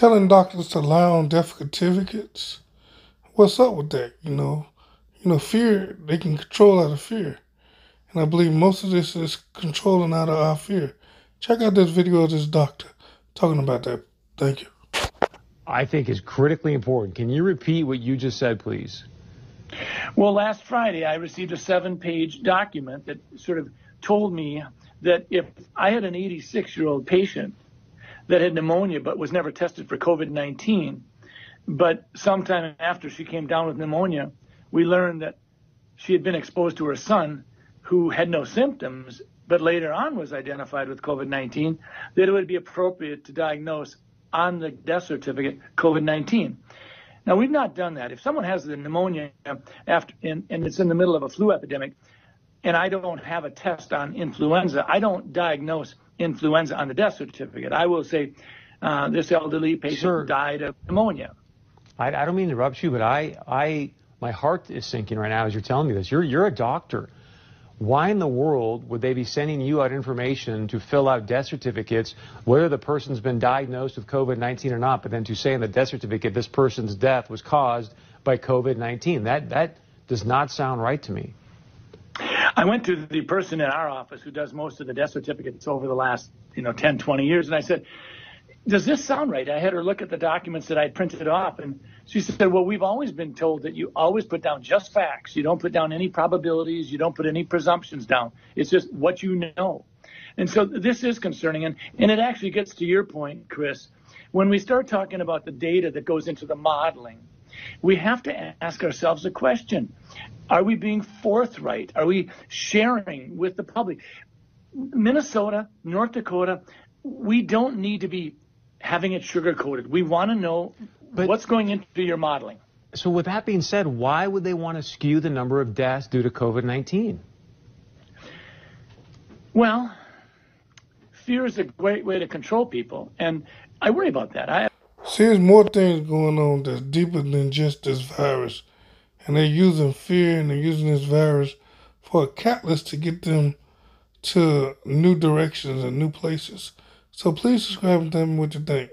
telling doctors to lie on death certificates. What's up with that? Fear, they can control out of fear. And I believe most of this is controlling out of our fear. Check out this video of this doctor talking about that. Thank you. I think is critically important. Can you repeat what you just said, please? Well, last Friday, I received a 7-page document that sort of told me that if I had an 86-year-old patient that had pneumonia but was never tested for COVID-19, but sometime after she came down with pneumonia, we learned that she had been exposed to her son who had no symptoms, but later on was identified with COVID-19, that it would be appropriate to diagnose on the death certificate COVID-19. Now, we've not done that. If someone has the pneumonia and it's in the middle of a flu epidemic, and I don't have a test on influenza, I don't diagnose influenza on the death certificate. I will say this elderly patient died of pneumonia. I don't mean to interrupt you, but my heart is sinking right now as you're telling me this. You're a doctor. Why in the world would they be sending you out information to fill out death certificates, whether the person's been diagnosed with COVID-19 or not, but then to say in the death certificate this person's death was caused by COVID-19? That does not sound right to me. I went to the person in our office who does most of the death certificates over the last 10, 20 years, and I said, does this sound right? I had her look at the documents that I printed off, and she said, well, we've always been told that you always put down just facts. You don't put down any probabilities. You don't put any presumptions down. It's just what you know. And so this is concerning, and it actually gets to your point, Chris. When we start talking about the data that goes into the modeling, we have to ask ourselves a question. Are we being forthright? Are we sharing with the public? Minnesota, North Dakota, we don't need to be having it sugar-coated. We want to know what's going into your modeling. So with that being said, why would they want to skew the number of deaths due to COVID-19? Well, fear is a great way to control people, and I worry about that. See, there's more things going on that's deeper than just this virus. And they're using fear and they're using this virus for a catalyst to get them to new directions and new places. So please subscribe and tell me what you think.